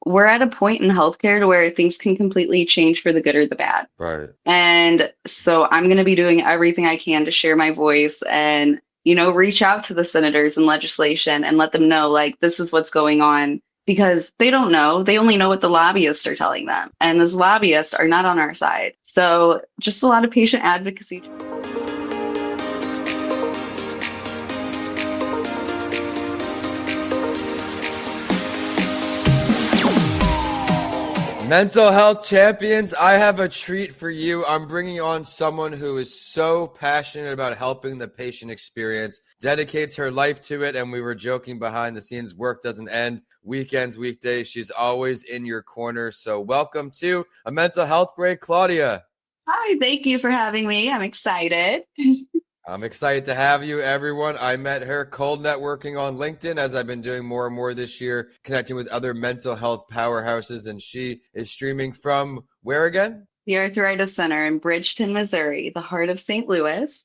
we're at a point in healthcare to where things can completely change for the good or the bad. Right. And so I'm going to be doing everything I can to share my voice and, reach out to the senators and legislation and let them know, like, this is what's going on because they don't know. They only know what the lobbyists are telling them. And those lobbyists are not on our side. So just a lot of patient advocacy. Mental health champions, I have a treat for you. I'm bringing on someone who is so passionate about helping the patient experience, dedicates her life to it, and we were joking behind the scenes, work doesn't end, weekends, weekdays. She's always in your corner. So welcome to A Mental Health Break, Claudia. Hi, thank you for having me. I'm excited. I'm excited to have you, everyone. I met her cold networking on LinkedIn, as I've been doing more and more this year, connecting with other mental health powerhouses. And she is streaming from where again? The Arthritis Center in Bridgeton, Missouri, the heart of St. Louis.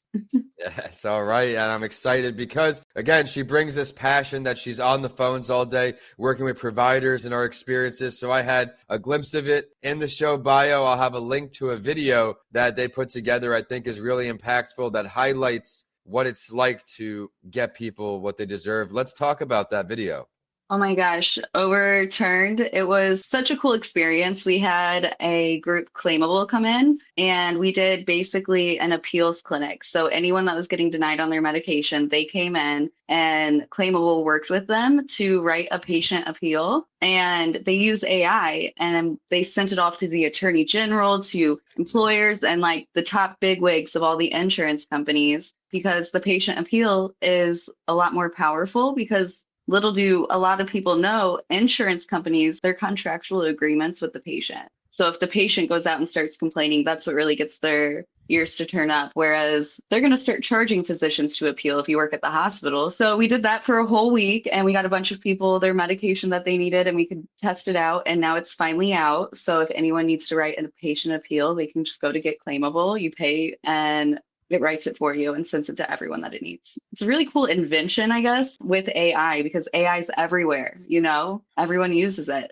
Yes, all right. And I'm excited because, again, she brings this passion that she's on the phones all day, working with providers and our experiences. So I had a glimpse of it in the show bio. I'll have a link to a video that they put together I think is really impactful that highlights what it's like to get people what they deserve. Let's talk about that video. Oh my gosh, overturned. It was such a cool experience. We had a group claimable come in and we did basically an appeals clinic. So anyone that was getting denied on their medication, they came in and claimable worked with them to write a patient appeal. And they use AI and they sent it off to the attorney general, to employers, and like the top bigwigs of all the insurance companies because the patient appeal is a lot more powerful because little do a lot of people know, insurance companies, their contractual agreements with the patient. So if the patient goes out and starts complaining, that's what really gets their ears to turn up. Whereas they're going to start charging physicians to appeal if you work at the hospital. So we did that for a whole week and we got a bunch of people their medication that they needed and we could test it out. And now it's finally out. So if anyone needs to write a patient appeal, they can just go to Get Claimable. You pay and it writes it for you and sends it to everyone that it needs. It's a really cool invention, I guess, with AI because AI is everywhere, everyone uses it,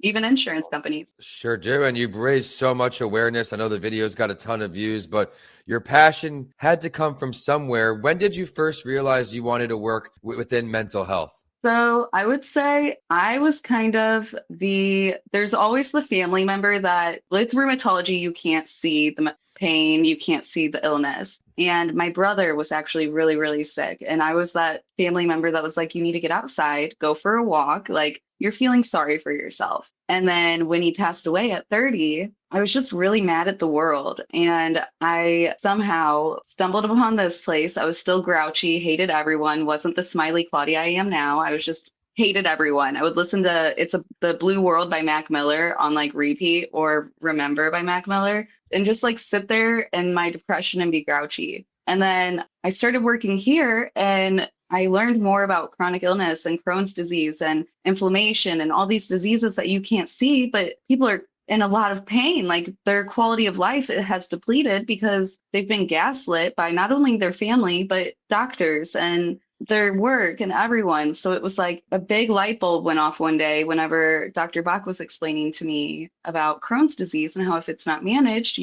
even insurance companies. Sure do. And you've raised so much awareness. I know the video's got a ton of views, but your passion had to come from somewhere. When did you first realize you wanted to work within mental health? So I would say I was kind of there's always the family member that with rheumatology, you can't see the pain, you can't see the illness. And my brother was actually really, really sick. And I was that family member that was like, you need to get outside, go for a walk. Like you're feeling sorry for yourself. And then when he passed away at 30, I was just really mad at the world. And I somehow stumbled upon this place. I was still grouchy, hated everyone, wasn't the smiley Claudia I am now. I was just hated everyone. I would listen to The Blue World by Mac Miller on like repeat or Remember by Mac Miller and just like sit there in my depression and be grouchy. And then I started working here and I learned more about chronic illness and Crohn's disease and inflammation and all these diseases that you can't see, but people are in a lot of pain. Like their quality of life has depleted because they've been gaslit by not only their family, but doctors and their work and everyone. So it was like a big light bulb went off one day whenever Dr. Bach was explaining to me about Crohn's disease and how if it's not managed,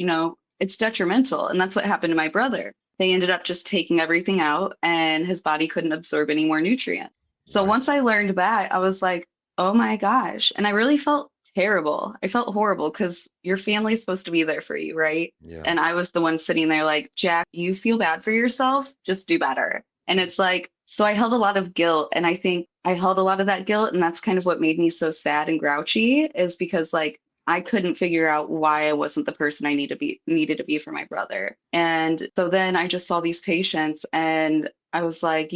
it's detrimental. And that's what happened to my brother. They ended up just taking everything out and his body couldn't absorb any more nutrients. So Right. once I learned that, I was like, oh my gosh. And I really felt terrible. I felt horrible because your family's supposed to be there for you, right? Yeah. And I was the one sitting there like, Jack, you feel bad for yourself, just do better. And it's like, so I held a lot of guilt. And I think I held a lot of that guilt. And that's kind of what made me so sad and grouchy is because like I couldn't figure out why I wasn't the person I needed to be for my brother. And so then I just saw these patients and I was like,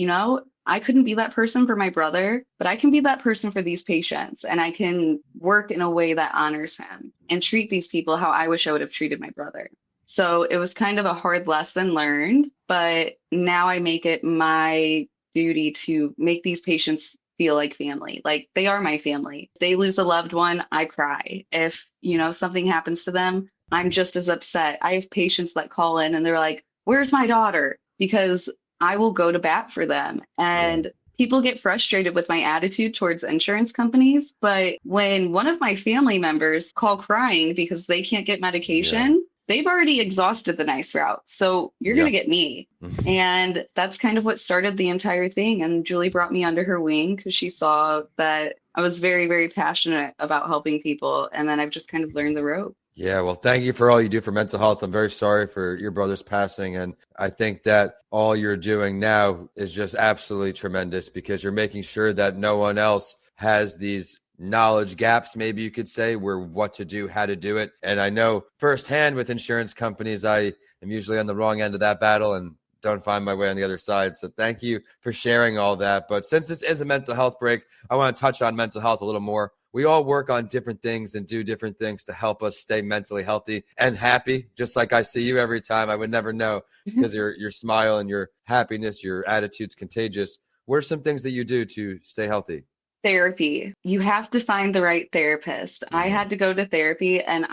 I couldn't be that person for my brother, but I can be that person for these patients. And I can work in a way that honors him and treat these people how I wish I would have treated my brother. So it was kind of a hard lesson learned, but now I make it my duty to make these patients feel like family. Like they are my family. If they lose a loved one, I cry. If, something happens to them, I'm just as upset. I have patients that call in and they're like, where's my daughter? Because I will go to bat for them. Yeah. And people get frustrated with my attitude towards insurance companies, but when one of my family members call crying because they can't get Yeah. medication, they've already exhausted the nice route. So you're going Yeah. to get me. And that's kind of what started the entire thing. And Julie brought me under her wing because she saw that I was very, very passionate about helping people. And then I've just kind of learned the rope. Yeah, well, thank you for all you do for mental health. I'm very sorry for your brother's passing. And I think that all you're doing now is just absolutely tremendous because you're making sure that no one else has these knowledge gaps, maybe you could say, where what to do, how to do it. And I know firsthand with insurance companies, I am usually on the wrong end of that battle and don't find my way on the other side. So thank you for sharing all that. But since this is a mental health break, I want to touch on mental health a little more. We all work on different things and do different things to help us stay mentally healthy and happy. Just like I see you every time, I would never know because your smile and your happiness, your attitude's contagious. What are some things that you do to stay healthy? Therapy. You have to find the right therapist. I Mm-hmm. had to go to therapy, and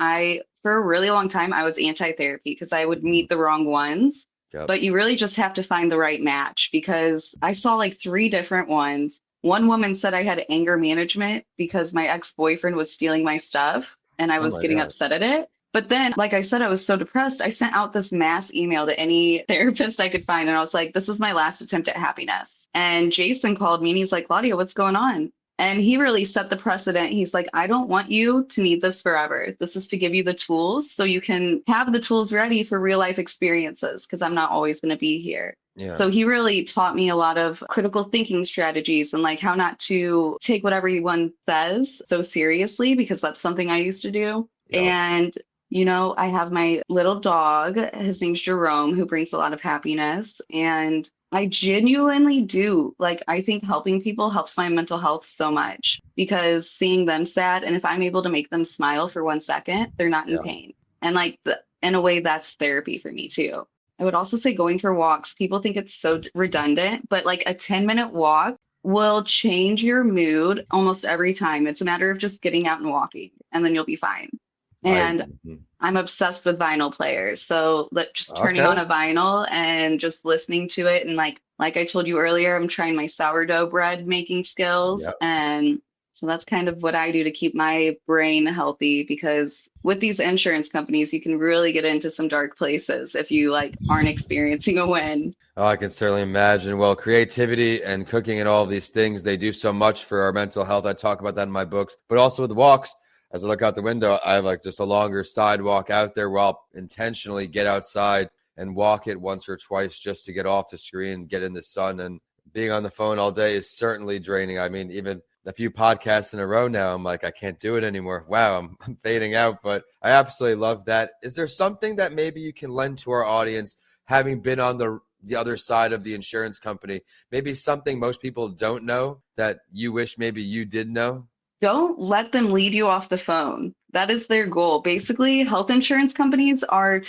for a really long time, I was anti-therapy because I would meet the wrong ones. Yep. But you really just have to find the right match because I saw like three different ones. One woman said I had anger management because my ex-boyfriend was stealing my stuff and I Oh was my getting gosh. upset at it. But then, like I said, I was so depressed. I sent out this mass email to any therapist I could find. And I was like, this is my last attempt at happiness. And Jason called me and he's like, Claudia, what's going on? And he really set the precedent. He's like, I don't want you to need this forever. This is to give you the tools so you can have the tools ready for real life experiences because I'm not always going to be here. Yeah. So he really taught me a lot of critical thinking strategies and like how not to take what everyone says so seriously because that's something I used to do. Yep. And I have my little dog. His name's Jerome, who brings a lot of happiness. And I genuinely do. Like, I think helping people helps my mental health so much because seeing them sad, and if I'm able to make them smile for 1 second, they're not in Yeah. pain. And like, in a way, that's therapy for me too. I would also say going for walks. People think it's so redundant, but like a 10-minute walk will change your mood almost every time. It's a matter of just getting out and walking, and then you'll be fine. I And I'm obsessed with vinyl players. So just turning on okay. a vinyl and just listening to it. And like I told you earlier, I'm trying my sourdough bread making skills. Yep. And so that's kind of what I do to keep my brain healthy because with these insurance companies, you can really get into some dark places if you like aren't experiencing a win. Oh, I can certainly imagine. Well, creativity and cooking and all of these things, they do so much for our mental health. I talk about that in my books, but also with walks. As I look out the window, I have like just a longer sidewalk out there where I'll intentionally get outside and walk it once or twice just to get off the screen, get in the sun. And being on the phone all day is certainly draining. I mean, even a few podcasts in a row now, I'm like, I can't do it anymore. Wow, I'm fading out, but I absolutely love that. Is there something that maybe you can lend to our audience, having been on the other side of the insurance company, maybe something most people don't know that you wish maybe you did know? Don't let them lead you off the phone. That is their goal. Basically, health insurance companies are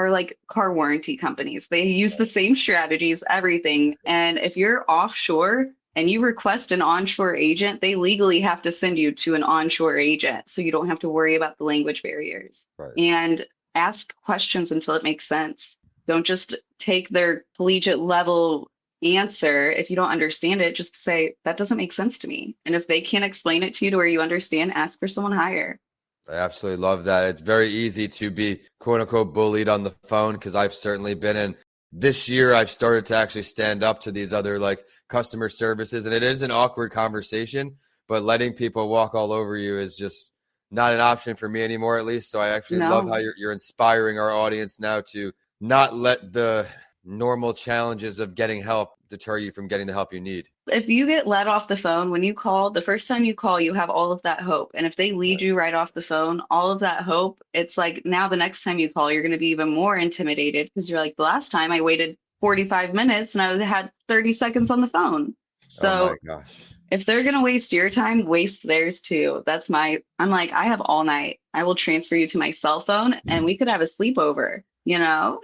like car warranty companies. They use the same strategies, everything. And if you're offshore and you request an onshore agent, they legally have to send you to an onshore agent so you don't have to worry about the language barriers. Right. And ask questions until it makes sense. Don't just take their collegiate level answer. If you don't understand it, just say, that doesn't make sense to me. And if they can't explain it to you to where you understand, ask for someone higher. I absolutely love that. It's very easy to be quote unquote bullied on the phone because I've certainly been in. This year, I've started to actually stand up to these other like customer services, and it is an awkward conversation, but letting people walk all over you is just not an option for me anymore, at least. So I actually love how No, you're inspiring our audience now to not let the normal challenges of getting help deter you from getting the help you need. if you get let off the phone, when you call, the first time you call, you have all of that hope. And if they lead you right off the phone, all of that hope, it's like now the next time you call, you're going to be even more intimidated because you're like, the last time I waited 45 minutes and I had 30 seconds on the phone. Oh my So gosh. if they're going to waste your time, waste theirs too. I'm like, I have all night. I will transfer you to my cell phone and we could have a sleepover, you know?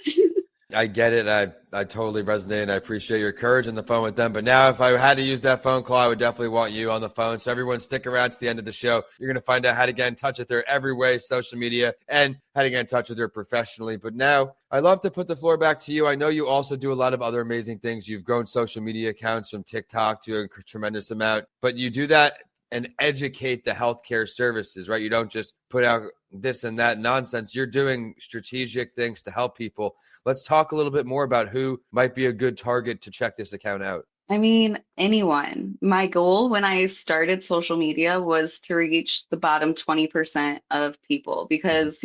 I get it. I totally resonate, and I appreciate your courage on the phone with them. But now if I had to use that phone call, I would definitely want you on the phone. So everyone stick around to the end of the show. You're going to find out how to get in touch with her every way, social media, and how to get in touch with her professionally. But now I'd love to put the floor back to you. I know you also do a lot of other amazing things. You've grown social media accounts from TikTok to a tremendous amount, but you do that and educate the healthcare services, right? You don't just put out this and that nonsense. You're doing strategic things to help people. Let's talk a little bit more about who might be a good target to check this account out. I mean, anyone. My goal when I started social media was to reach the bottom 20% of people because,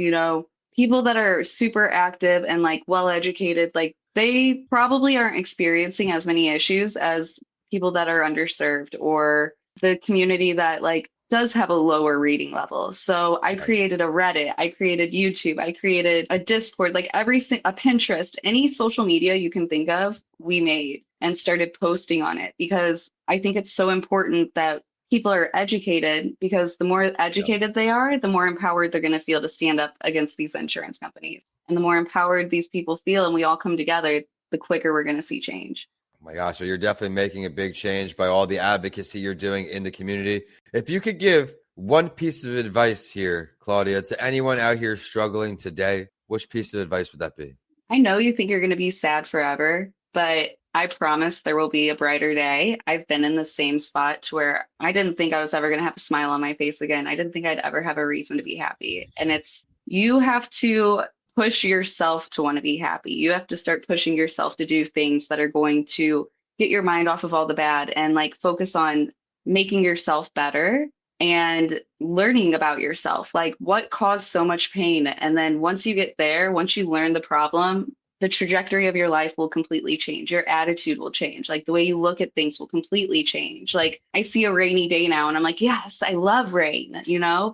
people that are super active and like well educated, like they probably aren't experiencing as many issues as people that are underserved or the community that like does have a lower reading level. So I Right. created a Reddit, I created YouTube, I created a Discord, like a Pinterest, any social media you can think of, we made and started posting on it because I think it's so important that people are educated because the more Yep. educated they are, the more empowered they're going to feel to stand up against these insurance companies. And the more empowered these people feel and we all come together, the quicker we're going to see change. Oh my gosh, well, you're definitely making a big change by all the advocacy you're doing in the community. If you could give one piece of advice here, Claudia, to anyone out here struggling today, which piece of advice would that be? I know you think you're going to be sad forever, but I promise there will be a brighter day. I've been in the same spot to where I didn't think I was ever going to have a smile on my face again. I didn't think I'd ever have a reason to be happy. And you have to push yourself to want to be happy. You have to start pushing yourself to do things that are going to get your mind off of all the bad and like focus on making yourself better and learning about yourself, like what caused so much pain. And then once you get there, once you learn the problem, the trajectory of your life will completely change. Your attitude will change. Like the way you look at things will completely change. Like I see a rainy day now and I'm like, yes, I love rain,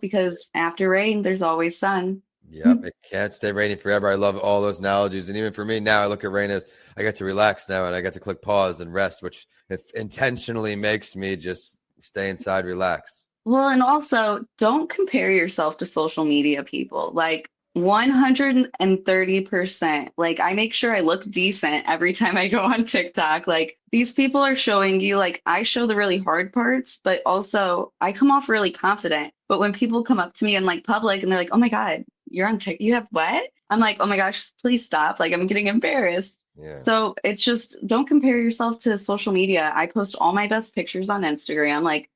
because after rain, there's always sun. Yep, it can't stay rainy forever. I love all those analogies. And even for me now, I look at rain as I get to relax now and I get to click pause and rest, which intentionally makes me just stay inside, relax. Well, and also don't compare yourself to social media people. Like 130%. Like I make sure I look decent every time I go on TikTok. Like these people are showing you, like I show the really hard parts, but also I come off really confident. But when people come up to me in like public and they're like, "Oh my God, you're on TikTok, you have what?" I'm like, "Oh my gosh, please stop." Like I'm getting embarrassed. Yeah. So it's just don't compare yourself to social media. I post all my best pictures on Instagram. Like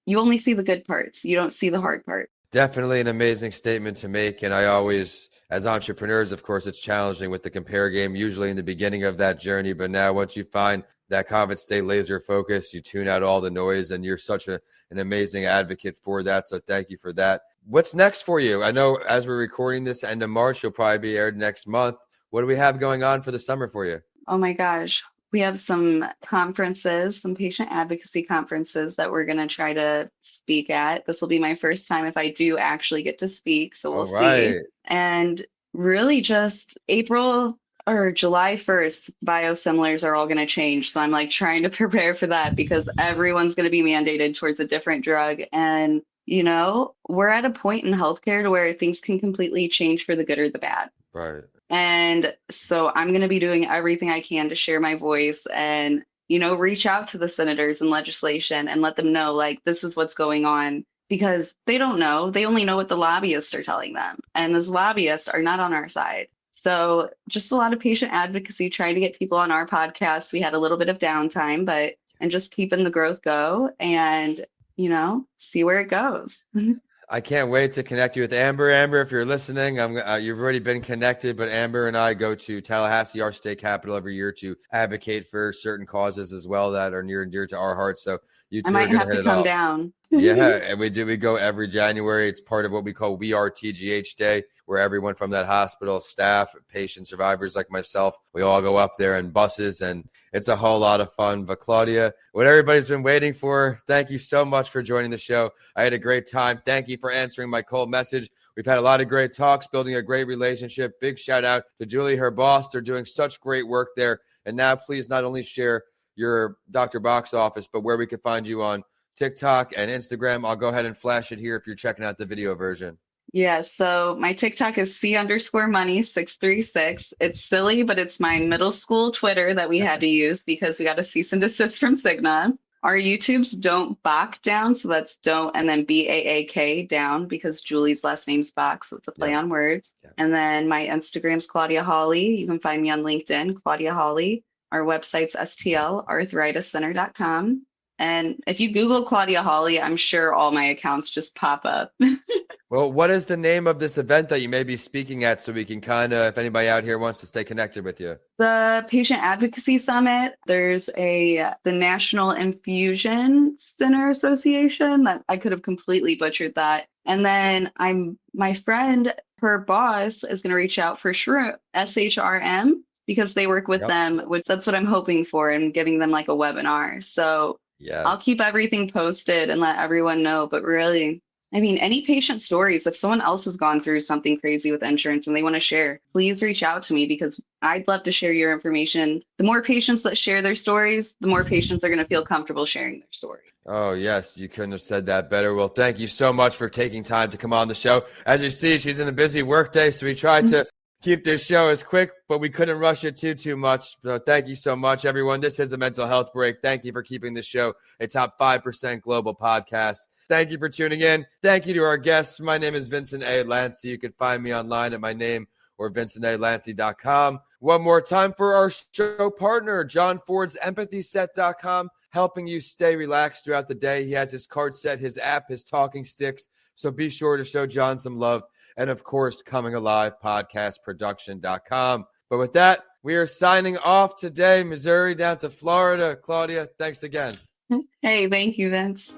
you only see the good parts. You don't see the hard part. Definitely an amazing statement to make. And I always, as entrepreneurs, of course, it's challenging with the compare game, usually in the beginning of that journey. But now once you find that confidence, stay laser focused, you tune out all the noise, and you're such an amazing advocate for that. So thank you for that. What's next for you? I know as we're recording this end of March, you'll probably be aired next month. What do we have going on for the summer for you? Oh my gosh. We have some conferences, some patient advocacy conferences that we're going to try to speak at. This will be my first time if I do actually get to speak, so we'll All see. right. And really just April or July 1st, biosimilars are all going to change. So I'm like trying to prepare for that because everyone's going to be mandated towards a different drug. And, we're at a point in healthcare to where things can completely change for the good or the bad. Right. And so I'm going to be doing everything I can to share my voice and, reach out to the senators and legislation and let them know, like, this is what's going on because they don't know. They only know what the lobbyists are telling them. And those lobbyists are not on our side. So just a lot of patient advocacy, trying to get people on our podcast. We had a little bit of downtime, and just keeping the growth go and, see where it goes. I can't wait to connect you with Amber. Amber, if you're listening, you've already been connected, but Amber and I go to Tallahassee, our state capital, every year to advocate for certain causes as well that are near and dear to our hearts. So you two I are might going to have hit to it come off. down. Yeah, and we do. We go every January. It's part of what we call We Are TGH Day, where everyone from that hospital, staff, patient survivors like myself, we all go up there in buses, and it's a whole lot of fun. But Claudia, what everybody's been waiting for, thank you so much for joining the show. I had a great time. Thank you for answering my cold message. We've had a lot of great talks, building a great relationship. Big shout out to Julie, her boss. They're doing such great work there. And now please not only share your Dr. Box office, but where we can find you on TikTok and Instagram. I'll go ahead and flash it here if you're checking out the video version. Yeah, so my TikTok is C_money636. It's silly, but it's my middle school Twitter that we had to use because we got a cease and desist from Cigna. Our YouTube's Don't Bach Down, so that's don't and then BAAK down because Julie's last name's Bach, so it's a play Yep. on words. Yep. And then my Instagram's Claudia Holley. You can find me on LinkedIn, Claudia Holley. Our website's stlarthritiscenter.com. And if you Google Claudia Holley, I'm sure all my accounts just pop up. Well, what is the name of this event that you may be speaking at so we can kind of, if anybody out here wants to stay connected with you? The Patient Advocacy Summit, there's the National Infusion Center Association that I could have completely butchered that. And then my friend, her boss is going to reach out for SHRM because they work with Yep. them, which that's what I'm hoping for and giving them like a webinar. So I'll Yes. keep everything posted and let everyone know. But really, I mean, any patient stories, if someone else has gone through something crazy with insurance and they want to share, please reach out to me because I'd love to share your information. The more patients that share their stories, the more patients are going to feel comfortable sharing their story. Oh, yes. You couldn't have said that better. Well, thank you so much for taking time to come on the show. As you see, she's in a busy workday, so we tried to keep this show as quick, but we couldn't rush it too much. So thank you so much, everyone. This is a mental health break. Thank you for keeping the show a top 5% global podcast. Thank you for tuning in. Thank you to our guests. My name is Vincent A. Lancey. You can find me online at my name or vincentalancey.com. One more time for our show partner, John Ford's empathyset.com, helping you stay relaxed throughout the day. He has his card set, his app, his talking sticks. So be sure to show John some love. And of course, Coming Alive podcastproduction.com. But with that, we are signing off today, Missouri down to Florida. Claudia, thanks again. Hey, thank you, Vince.